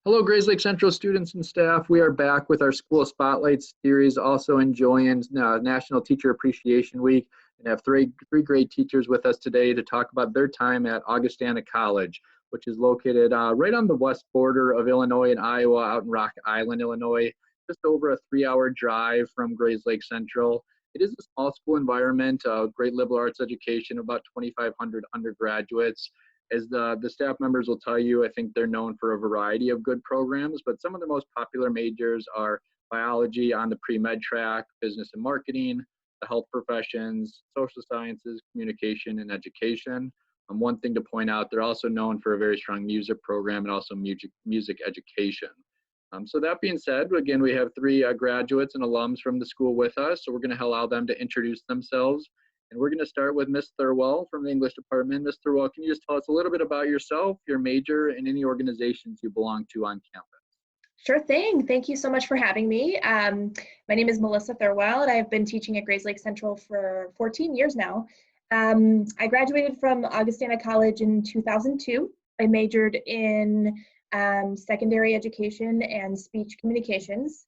Hello, Grays Lake Central students and staff. We are back with our School Spotlight series, also enjoying National Teacher Appreciation Week, and have three great teachers with us today to talk about their time at Augustana College, which is located right on the west border of Illinois and Iowa, out in Rock Island, Illinois, just over a 3-hour drive from Grays Lake Central. It is a small school environment, great liberal arts education, about 2,500 undergraduates. As the staff members will tell you, I think they're known for a variety of good programs, but some of the most popular majors are biology on the pre-med track, business and marketing, the health professions, social sciences, communication, and education. One thing to point out, they're also known for a very strong music program and also music education. So that being said, again, we have three graduates and alums from the school with us, so we're going to allow them to introduce themselves. And we're going to start with Ms. Thurwell from the English department. Ms. Thurwell, can you just tell us a little bit about yourself, your major, and any organizations you belong to on campus? Sure thing. Thank you so much for having me. My name is Melissa Thurwell, and I've been teaching at Grays Lake Central for 14 years now. I graduated from Augustana College in 2002. I majored in secondary education and speech communications.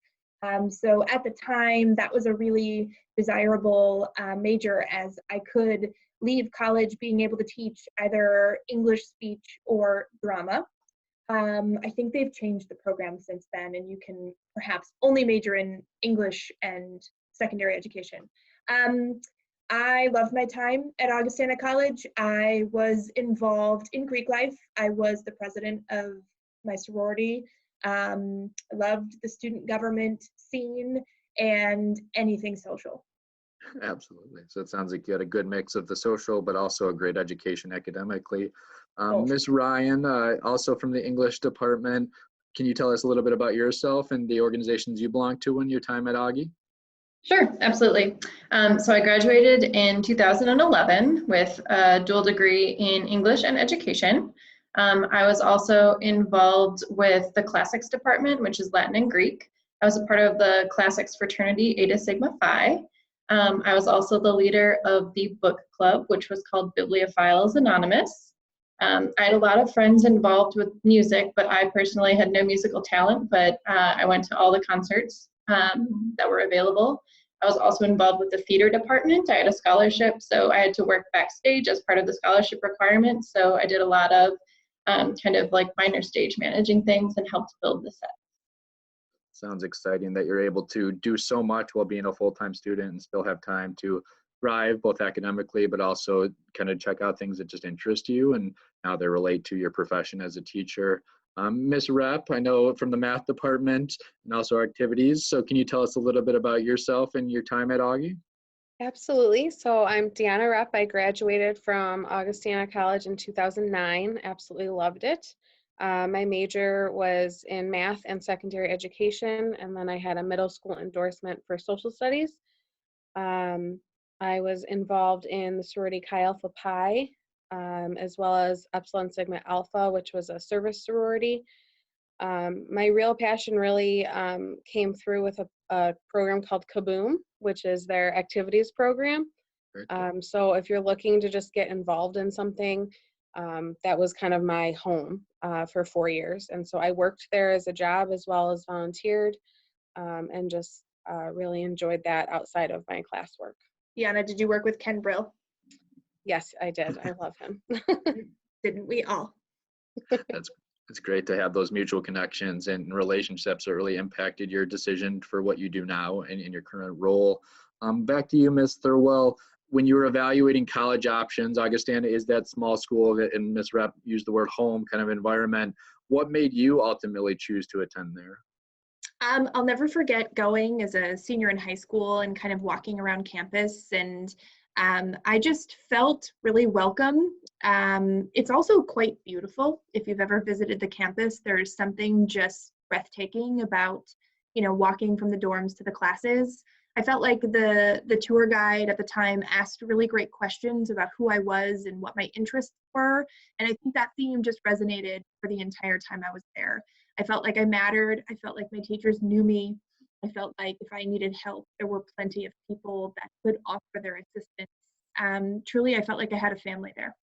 So at the time, that was a really desirable major, as I could leave college being able to teach either English, speech, or drama. I think they've changed the program since then, and you can perhaps only major in English and secondary education. I loved my time at Augustana College. I was involved in Greek life. I was the president of my sorority. I loved the student government scene and anything social. Absolutely. So it sounds like you had a good mix of the social, but also a great education academically. Ms. Ryan, also from the English department, can you tell us a little bit about yourself and the organizations you belong to in your time at Augie? Sure, absolutely. So I graduated in 2011 with a dual degree in English and education. I was also involved with the classics department, which is Latin and Greek. I was a part of the classics fraternity Eta Sigma Phi. I was also the leader of the book club, which was called Bibliophiles Anonymous. I had a lot of friends involved with music, but I personally had no musical talent, but I went to all the concerts that were available. I was also involved with the theater department. I had a scholarship, so I had to work backstage as part of the scholarship requirements. So I did a lot of kind of like minor stage managing things and helped build the set. Sounds exciting that you're able to do so much while being a full-time student and still have time to thrive both academically, but also kind of check out things that just interest you and how they relate to your profession as a teacher. Ms. Rep, I know from the math department and also our activities. So can you tell us a little bit about yourself and your time at Augie? Absolutely. So I'm Deanna Rep. I graduated from Augustana College in 2009. Absolutely loved it. My major was in math and secondary education, and then I had a middle school endorsement for social studies. I was involved in the sorority Chi Alpha Pi, as well as Epsilon Sigma Alpha, which was a service sorority. My real passion really came through with a program called Kaboom, which is their activities program. So if you're looking to just get involved in something, that was kind of my home for 4 years. And so I worked there as a job as well as volunteered, and just really enjoyed that outside of my classwork. Deanna, did you work with Ken Brill? Yes, I did. I love him. Didn't we all? It's great to have those mutual connections and relationships that really impacted your decision for what you do now and in your current role. Back to you, Ms. Thurwell. When you were evaluating college options, Augustana is that small school that, and Ms. Rep used the word home kind of environment. What made you ultimately choose to attend there? I'll never forget going as a senior in high school and kind of walking around campus, and I just felt really welcome. It's also quite beautiful. If you've ever visited the campus, there's something just breathtaking about, walking from the dorms to the classes. I felt like the tour guide at the time asked really great questions about who I was and what my interests were, and I think that theme just resonated for the entire time I was there. I felt like I mattered. I felt like my teachers knew me. I felt like if I needed help, there were plenty of people that could offer their assistance. Truly, I felt like I had a family there.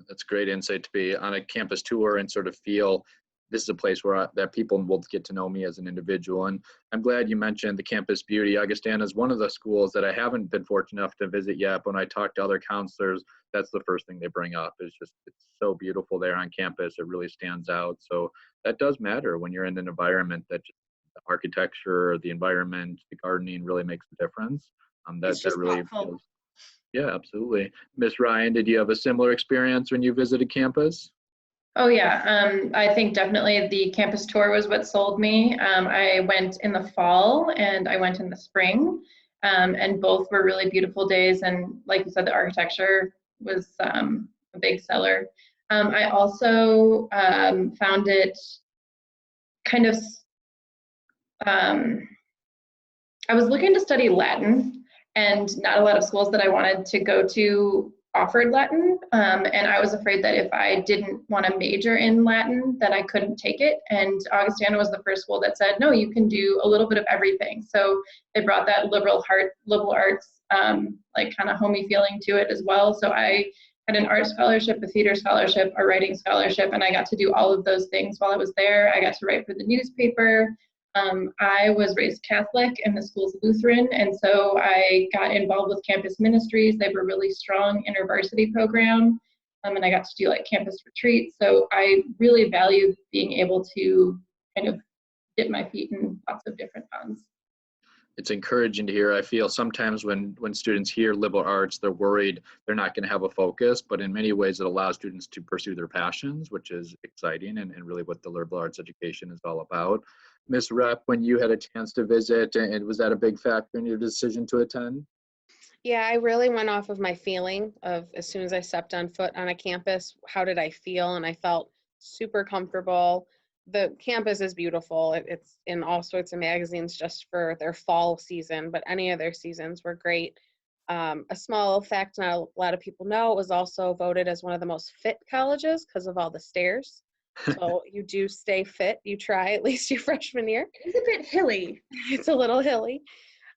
That's great insight to be on a campus tour and sort of feel this is a place where that people will get to know me as an individual. And I'm glad you mentioned the campus beauty. Augustana is one of the schools that I haven't been fortunate enough to visit yet. But when I talk to other counselors, that's the first thing they bring up is just, it's so beautiful there on campus. It really stands out. So that does matter when you're in an environment that just, the architecture, the environment, the gardening really makes a difference. It's That just really thoughtful. feels, yeah, absolutely. Miss Ryan, did you have a similar experience when you visited campus? Oh yeah, I think definitely the campus tour was what sold me. I went in the fall and I went in the spring, and both were really beautiful days. And like you said, the architecture was a big seller. I also found it kind of, I was looking to study Latin, and not a lot of schools that I wanted to go to offered Latin, and I was afraid that if I didn't want to major in Latin that I couldn't take it. And Augustana was the first school that said, no, you can do a little bit of everything. So they brought that liberal arts like kind of homey feeling to it as well. So I had an art scholarship, a theater scholarship, a writing scholarship, and I got to do all of those things while I was there. I got to write for the newspaper. I was raised Catholic and the school's Lutheran, and so I got involved with campus ministries. They were really strong intervarsity program, and I got to do like campus retreats. So I really value being able to kind of dip my feet in lots of different ponds. It's encouraging to hear. I feel sometimes when students hear liberal arts, they're worried they're not going to have a focus, but in many ways it allows students to pursue their passions, which is exciting and really what the liberal arts education is all about. Ms. Rep, when you had a chance to visit, and was that a big factor in your decision to attend? Yeah, I really went off of my feeling of as soon as I stepped on foot on a campus, how did I feel? And I felt super comfortable. The campus is beautiful. It's in all sorts of magazines just for their fall season, but any of their seasons were great. A small fact not a lot of people know, it was also voted as one of the most fit colleges because of all the stairs. So you do stay fit. You try at least your freshman year. It's a bit hilly. It's a little hilly.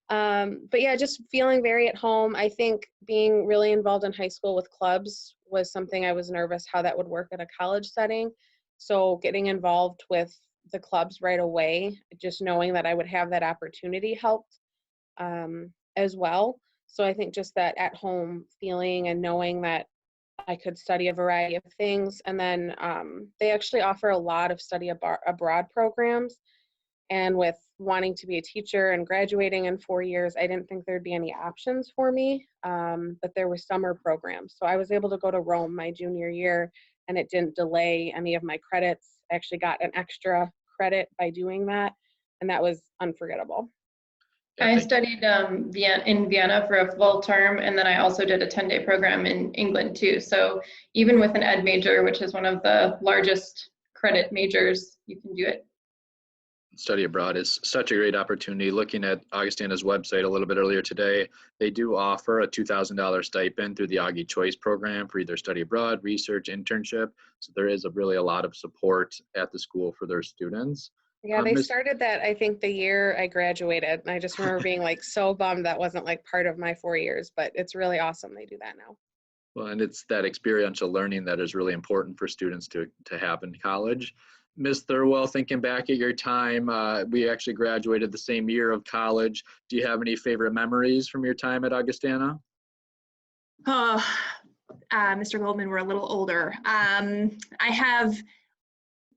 But yeah, just feeling very at home. I think being really involved in high school with clubs was something I was nervous how that would work at a college setting. So getting involved with the clubs right away, just knowing that I would have that opportunity helped as well. So I think just that at home feeling and knowing that I could study a variety of things. And then they actually offer a lot of study abroad programs. And with wanting to be a teacher and graduating in 4 years, I didn't think there'd be any options for me, but there were summer programs. So I was able to go to Rome my junior year, and it didn't delay any of my credits. I actually got an extra credit by doing that, and that was unforgettable. I studied in Vienna for a full term, and then I also did a 10-day program in England too. So even with an ed major, which is one of the largest credit majors, you can do it. Study abroad is such a great opportunity. Looking at Augustana's website a little bit earlier today, they do offer a $2,000 stipend through the Augie Choice program for either study abroad, research, internship. So there is really a lot of support at the school for their students. Yeah, they started that, I think, the year I graduated. And I just remember being like so bummed that wasn't like part of my 4 years, but it's really awesome they do that now. Well, and it's that experiential learning that is really important for students to have in college. Ms. Thurwell, thinking back at your time, we actually graduated the same year of college. Do you have any favorite memories from your time at Augustana? Oh, Mr. Goldman, we're a little older. I have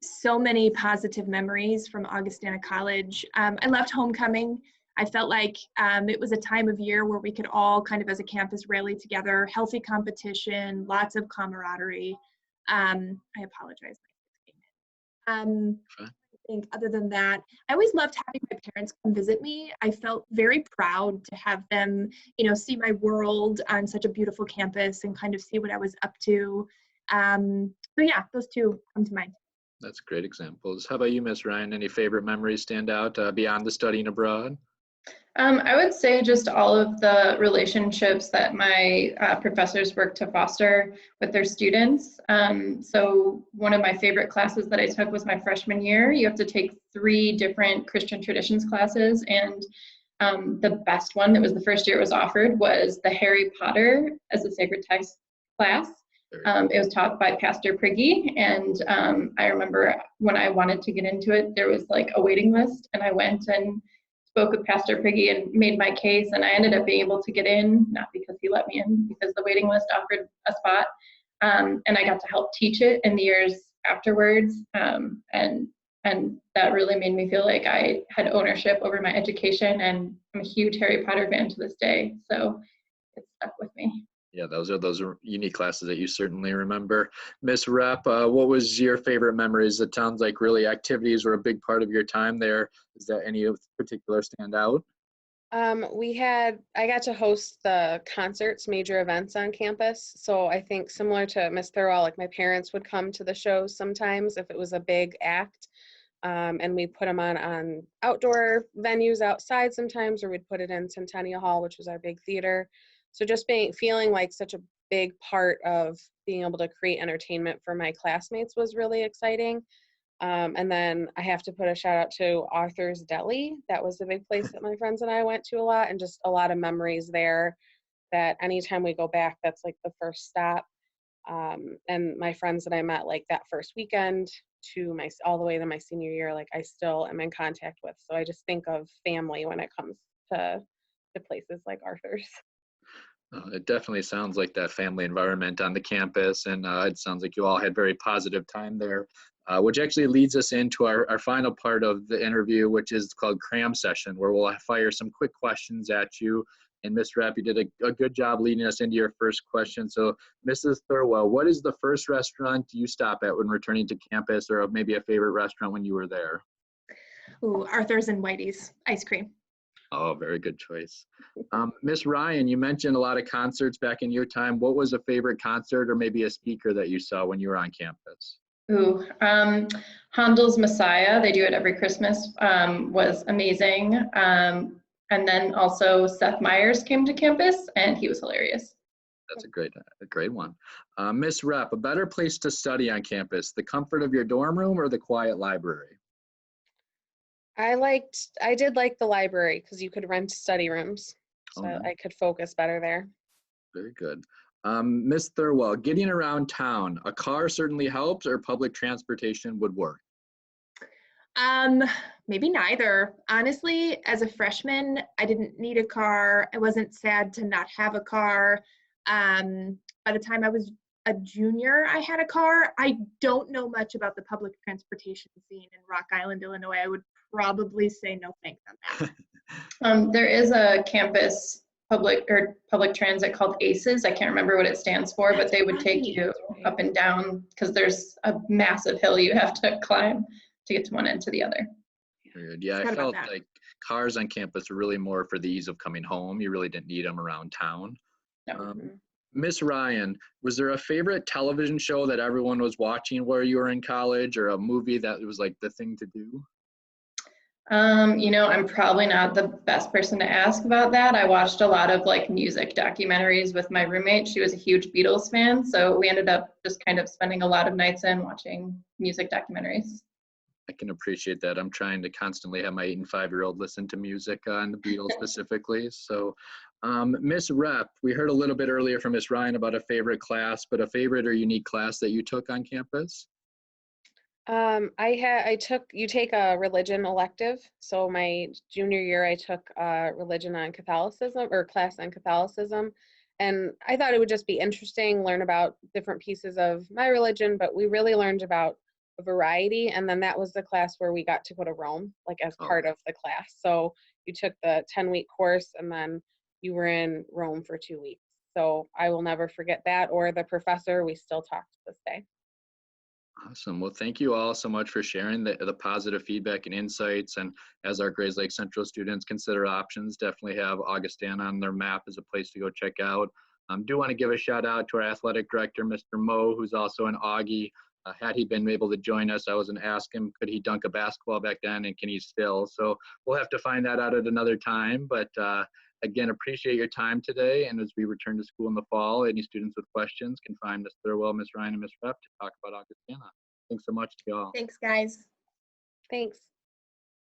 so many positive memories from Augustana College. I loved homecoming. I felt like it was a time of year where we could all kind of as a campus rally together, healthy competition, lots of camaraderie. I apologize. I think other than that, I always loved having my parents come visit me. I felt very proud to have them, see my world on such a beautiful campus and kind of see what I was up to. So yeah, those two come to mind. That's great examples. How about you, Ms. Ryan? Any favorite memories stand out beyond the studying abroad? I would say just all of the relationships that my professors work to foster with their students. So one of my favorite classes that I took was my freshman year. You have to take 3 different Christian traditions classes, and the best one that was the first year it was offered was the Harry Potter as a sacred text class. It was taught by Pastor Priggy, and I remember when I wanted to get into it, there was like a waiting list, and I went and spoke with Pastor Priggy and made my case, and I ended up being able to get in, not because he let me in, because the waiting list offered a spot, and I got to help teach it in the years afterwards, and that really made me feel like I had ownership over my education, and I'm a huge Harry Potter fan to this day, so it stuck with me. Yeah, those are unique classes that you certainly remember. Miss Rep, what was your favorite memories? It sounds like really activities were a big part of your time there. Is there any of particular stand out? I got to host the concerts, major events on campus. So I think similar to Miss Thurwell, like my parents would come to the shows sometimes if it was a big act. And we put them on outdoor venues outside sometimes, or we'd put it in Centennial Hall, which was our big theater. So just feeling like such a big part of being able to create entertainment for my classmates was really exciting. And then I have to put a shout out to Arthur's Deli. That was the big place that my friends and I went to a lot, and just a lot of memories there that anytime we go back, that's like the first stop. And my friends that I met like that first weekend to all the way to my senior year, like I still am in contact with. So I just think of family when it comes to places like Arthur's. It definitely sounds like that family environment on the campus, and it sounds like you all had very positive time there, which actually leads us into our final part of the interview, which is called Cram Session, where we'll fire some quick questions at you. And Ms. Rapp, you did a good job leading us into your first question. So Mrs. Thurwell, what is the first restaurant you stop at when returning to campus, or maybe a favorite restaurant when you were there? Ooh, Arthur's and Whitey's ice cream. Oh, very good choice. Miss Ryan, you mentioned a lot of concerts back in your time. What was a favorite concert or maybe a speaker that you saw when you were on campus? Ooh, Handel's Messiah, they do it every Christmas, was amazing. And then also Seth Meyers came to campus, and he was hilarious. That's a great one. Miss Rep, a better place to study on campus, the comfort of your dorm room or the quiet library? I did like the library because you could rent study rooms. So Oh, I could focus better there. very good. Miss Thurwell, getting around town, a car certainly helps or public transportation would work? Maybe neither. Honestly, as a freshman, I didn't need a car. I wasn't sad to not have a car. By the time I was a junior, I had a car. I don't know much about the public transportation scene in Rock Island, Illinois. I would probably say no thanks on that. There is a campus public transit called ACES. I can't remember what it stands for, but they would take you up and down because there's a massive hill you have to climb to get to one end to the other. Yeah, I felt like cars on campus were really more for the ease of coming home. You really didn't need them around town. No. Miss Ryan, was there a favorite television show that everyone was watching while you were in college, or a movie that was like the thing to do? I'm probably not the best person to ask about that. I watched a lot of like music documentaries with my roommate. She was a huge Beatles fan, so we ended up just kind of spending a lot of nights in watching music documentaries. I can appreciate that. I'm trying to constantly have my 8 and 5-year-old listen to music on the Beatles specifically. So, Miss Rep, we heard a little bit earlier from Miss Ryan about a favorite class, but a favorite or unique class that you took on campus? You take a religion elective. So my junior year, I took religion on Catholicism, or class on Catholicism. And I thought it would just be interesting, learn about different pieces of my religion, but we really learned about a variety. And then that was the class where we got to go to Rome, like as part of the class. So you took the 10-week course and then you were in Rome for 2 weeks. So I will never forget that, or the professor. We still talk to this day. Awesome. Well, thank you all so much for sharing the positive feedback and insights. And as our Grays Lake Central students consider options, definitely have Augustana on their map as a place to go check out. Do want to give a shout out to our athletic director, Mr. Moe, who's also an Augie. Had he been able to join us, I was going to ask him, could he dunk a basketball back then, and can he still? So we'll have to find that out at another time. But again, appreciate your time today. And as we return to school in the fall, any students with questions can find Ms. Thurwell, Ms. Ryan, and Ms. Rep to talk about Augustana. Thanks so much to you all. Thanks, guys. Thanks.